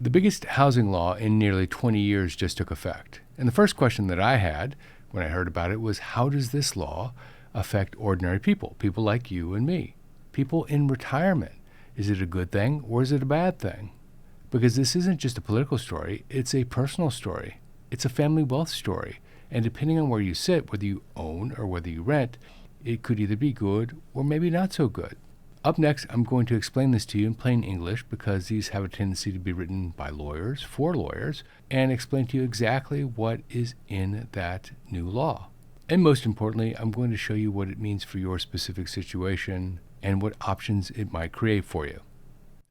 The biggest housing law in nearly 20 years just took effect. And the first question that I had when I heard about it was, how does this law affect ordinary people, people like you and me, people in retirement? Is it a good thing or is it a bad thing? Because this isn't just a political story, it's a personal story. It's a family wealth story. And depending on where you sit, whether you own or whether you rent, it could either be good or maybe not so good. Up next, I'm going to explain this to you in plain English because these have a tendency to be written by lawyers, for lawyers, and explain to you exactly what is in that new law. And most importantly, I'm going to show you what it means for your specific situation and what options it might create for you.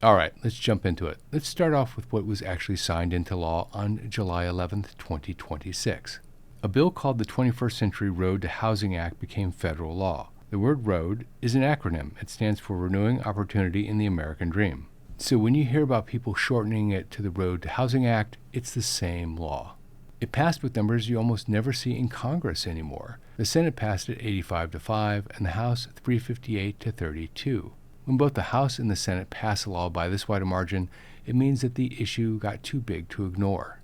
All right, let's jump into it. Let's start off with what was actually signed into law on July 11th, 2026. A bill called the 21st Century Road to Housing Act became federal law. The word ROAD is an acronym. It stands for Renewing Opportunity in the American Dream. So when you hear about people shortening it to the Road to Housing Act, it's the same law. It passed with numbers you almost never see in Congress anymore. The Senate passed it 85-5 and the House 358-32. When both the House and the Senate pass a law by this wide a margin, it means that the issue got too big to ignore.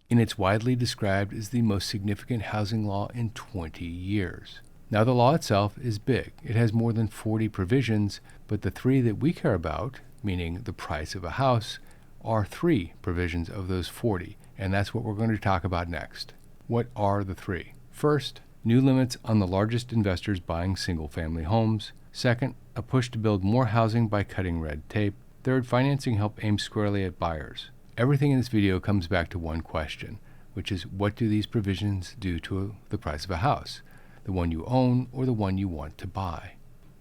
And it's widely described as the most significant housing law in 20 years. Now, the law itself is big. It has more than 40 provisions, but the three that we care about, meaning the price of a house, are 3 provisions of those 40, and that's what we're going to talk about next. What are the 3? First, new limits on the largest investors buying single-family homes. Second, a push to build more housing by cutting red tape. Third, financing help aimed squarely at buyers. Everything in this video comes back to one question, which is, what do these provisions do to the price of a house? The one you own or the one you want to buy?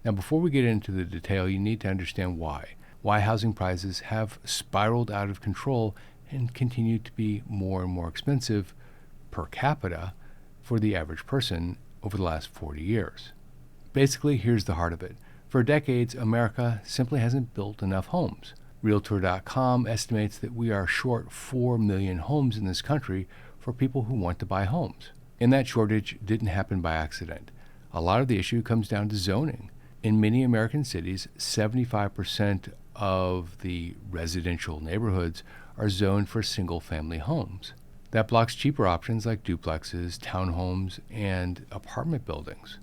Now, before we get into the detail, you need to understand why housing prices have spiraled out of control and continue to be more and more expensive per capita for the average person over the last 40 years. Basically, here's the heart of it. For decades, America simply hasn't built enough homes. Realtor.com estimates that we are short 4 million homes in this country for people who want to buy homes. And that shortage didn't happen by accident. A lot of the issue comes down to zoning. In many American cities, 75% of the residential neighborhoods are zoned for single-family homes. That blocks cheaper options like duplexes, townhomes, and apartment buildings.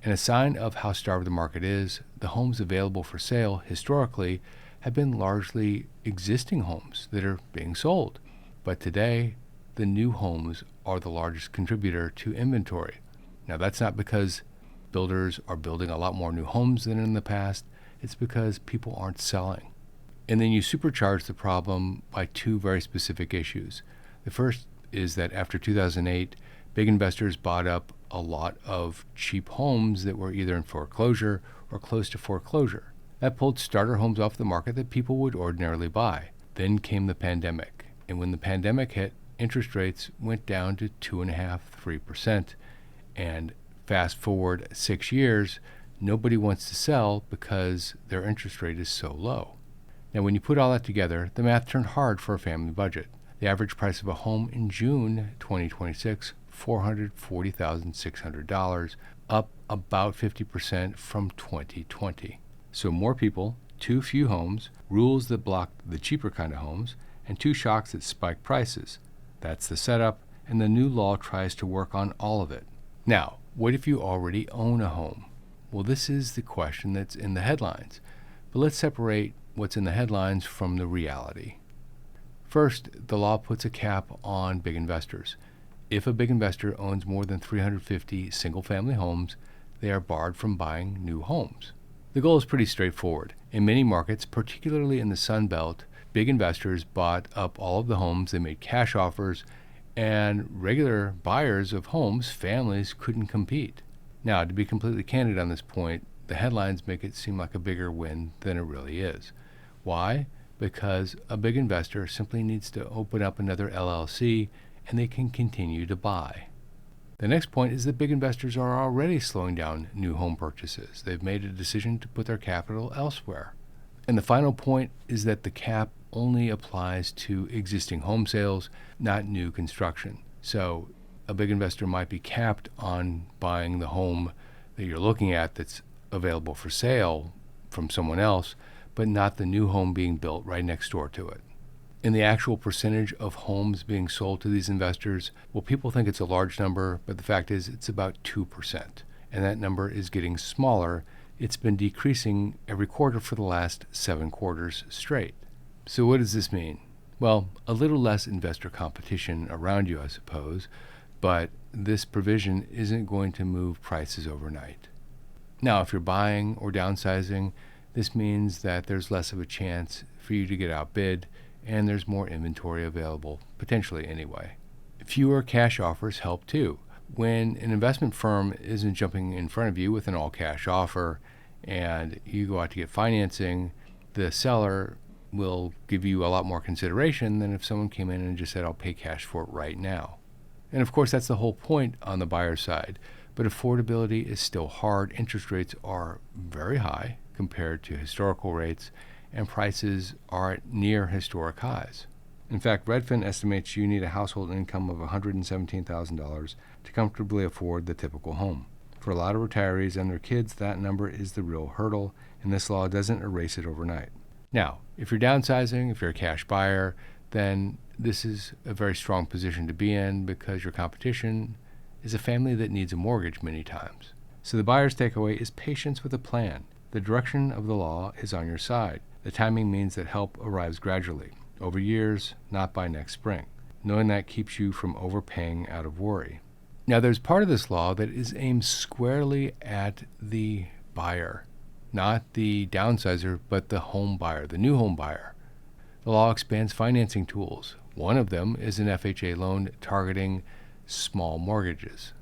And a sign of how starved the market is, the homes available for sale historically have been largely existing homes that are being sold. But today, the new homes are the largest contributor to inventory. Now, that's not because builders are building a lot more new homes than in the past. It's because people aren't selling. And then you supercharge the problem by 2 very specific issues. The first is that after 2008, big investors bought up a lot of cheap homes that were either in foreclosure or close to foreclosure. That pulled starter homes off the market that people would ordinarily buy. Then came the pandemic. And when the pandemic hit, interest rates went down to 2.5–3%. And fast forward 6 years, nobody wants to sell because their interest rate is so low. Now, when you put all that together, the math turned hard for a family budget. The average price of a home in June 2026, $440,600, up about 50% from 2020. So more people, too few homes, rules that blocked the cheaper kind of homes, and 2 shocks that spiked prices. That's the setup, and the new law tries to work on all of it. Now, what if you already own a home? Well, this is the question that's in the headlines. But let's separate what's in the headlines from the reality. First, the law puts a cap on big investors. If a big investor owns more than 350 single-family homes, they are barred from buying new homes. The goal is pretty straightforward. In many markets, particularly in the Sun Belt, big investors bought up all of the homes, they made cash offers, and regular buyers of homes, families, couldn't compete. Now, to be completely candid on this point, the headlines make it seem like a bigger win than it really is. Why? Because a big investor simply needs to open up another LLC and they can continue to buy. The next point is that big investors are already slowing down new home purchases. They've made a decision to put their capital elsewhere. And the final point is that the cap only applies to existing home sales, not new construction. So a big investor might be capped on buying the home that you're looking at that's available for sale from someone else, but not the new home being built right next door to it. And the actual percentage of homes being sold to these investors, well, people think it's a large number, but the fact is it's about 2%. And that number is getting smaller. It's been decreasing every quarter for the last 7 quarters straight. So what does this mean? Well, a little less investor competition around you, I suppose, but this provision isn't going to move prices overnight. Now, if you're buying or downsizing, this means that there's less of a chance for you to get outbid, and there's more inventory available, potentially anyway. Fewer cash offers help too. When an investment firm isn't jumping in front of you with an all-cash offer and you go out to get financing, the seller will give you a lot more consideration than if someone came in and just said, I'll pay cash for it right now. And of course, that's the whole point on the buyer side. But affordability is still hard. Interest rates are very high compared to historical rates, and prices are at near historic highs. In fact, Redfin estimates you need a household income of $117,000 to comfortably afford the typical home. For a lot of retirees and their kids, that number is the real hurdle, and this law doesn't erase it overnight. Now, if you're downsizing, if you're a cash buyer, then this is a very strong position to be in because your competition is a family that needs a mortgage many times. So the buyer's takeaway is patience with a plan. The direction of the law is on your side. The timing means that help arrives gradually, over years, not by next spring. Knowing that keeps you from overpaying out of worry. Now, there's part of this law that is aimed squarely at the buyer, not the downsizer, but the home buyer, the new home buyer. The law expands financing tools. One of them is an FHA loan targeting small mortgages.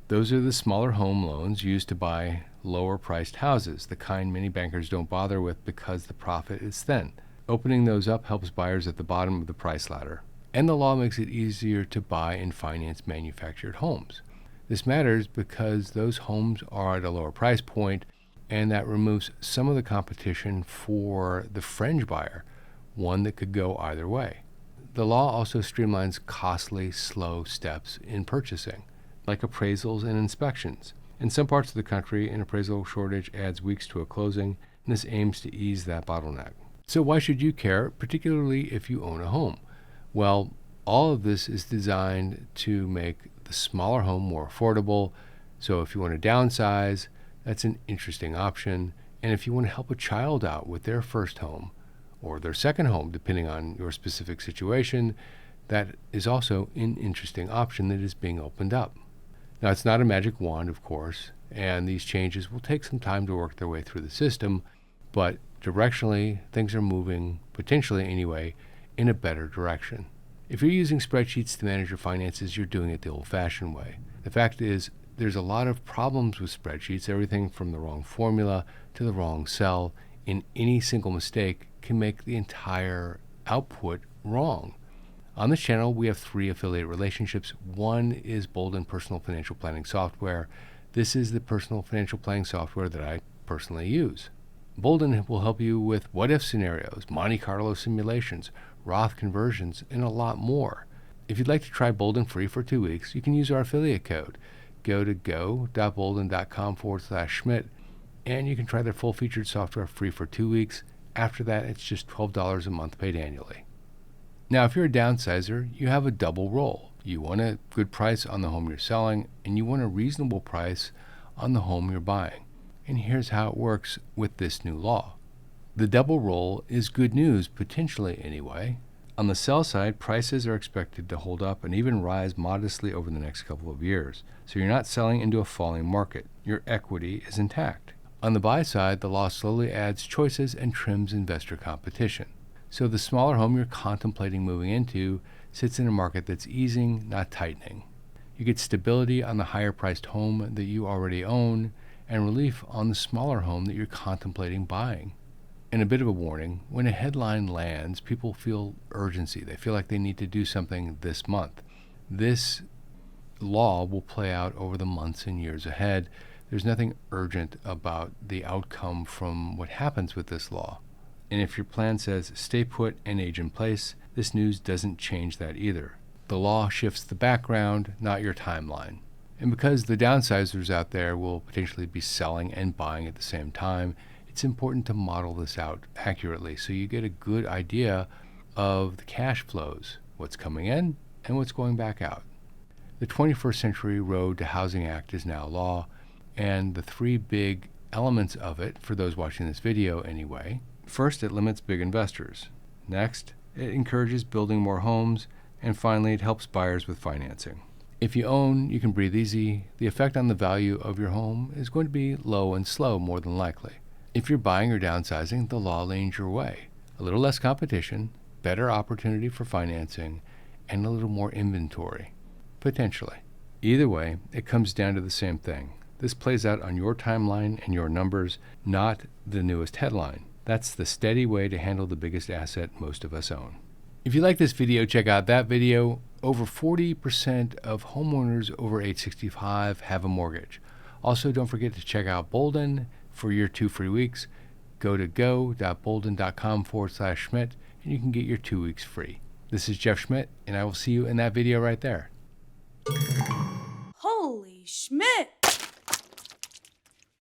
Those are the smaller home loans used to buy lower-priced houses, the kind many bankers don't bother with because the profit is thin. Opening those up helps buyers at the bottom of the price ladder. And the law makes it easier to buy and finance manufactured homes. This matters because those homes are at a lower price point, and that removes some of the competition for the fringe buyer, one that could go either way. The law also streamlines costly, slow steps in purchasing, like appraisals and inspections. In some parts of the country, an appraisal shortage adds weeks to a closing, and this aims to ease that bottleneck. So why should you care, particularly if you own a home? Well, all of this is designed to make the smaller home more affordable. So if you want to downsize, that's an interesting option. And if you want to help a child out with their first home or their second home, depending on your specific situation, that is also an interesting option that is being opened up. Now, it's not a magic wand, of course, and these changes will take some time to work their way through the system, but directionally, things are moving, potentially anyway, in a better direction. If you're using spreadsheets to manage your finances, you're doing it the old-fashioned way. The fact is, there's a lot of problems with spreadsheets, everything from the wrong formula to the wrong cell, and any single mistake can make the entire output wrong. On this channel, we have 3 affiliate relationships. One is Bolden Personal Financial Planning Software. This is the personal financial planning software that I personally use. Bolden will help you with what-if scenarios, Monte Carlo simulations, Roth conversions, and a lot more. If you'd like to try Bolden free for 2 weeks, you can use our affiliate code. Go to go.bolden.com/Schmidt, and you can try their full-featured software free for 2 weeks. After that, it's just $12 a month paid annually. Now, if you're a downsizer, you have a double role. You want a good price on the home you're selling, and you want a reasonable price on the home you're buying. And here's how it works with this new law. The double role is good news, potentially anyway. On the sell side, prices are expected to hold up and even rise modestly over the next couple of years. So you're not selling into a falling market. Your equity is intact. On the buy side, the law slowly adds choices and trims investor competition. So the smaller home you're contemplating moving into sits in a market that's easing, not tightening. You get stability on the higher-priced home that you already own and relief on the smaller home that you're contemplating buying. And a bit of a warning, when a headline lands, people feel urgency. They feel like they need to do something this month. This law will play out over the months and years ahead. There's nothing urgent about the outcome from what happens with this law. And if your plan says stay put and age in place, this news doesn't change that either. The law shifts the background, not your timeline. And because the downsizers out there will potentially be selling and buying at the same time, it's important to model this out accurately so you get a good idea of the cash flows, what's coming in and what's going back out. The 21st Century Road to Housing Act is now law, and the three big elements of it, for those watching this video anyway: first, it limits big investors. Next, it encourages building more homes. And finally, it helps buyers with financing. If you own, you can breathe easy. The effect on the value of your home is going to be low and slow, more than likely. If you're buying or downsizing, the law leans your way. A little less competition, better opportunity for financing, and a little more inventory, potentially. Either way, it comes down to the same thing. This plays out on your timeline and your numbers, not the newest headline. That's the steady way to handle the biggest asset most of us own. If you like this video, check out that video. Over 40% of homeowners over age 65 have a mortgage. Also, don't forget to check out Bolden for your 2 free weeks. Go to go.bolden.com/Schmidt and you can get your 2 weeks free. This is Jeff Schmidt, and I will see you in that video right there. Holy Schmidt!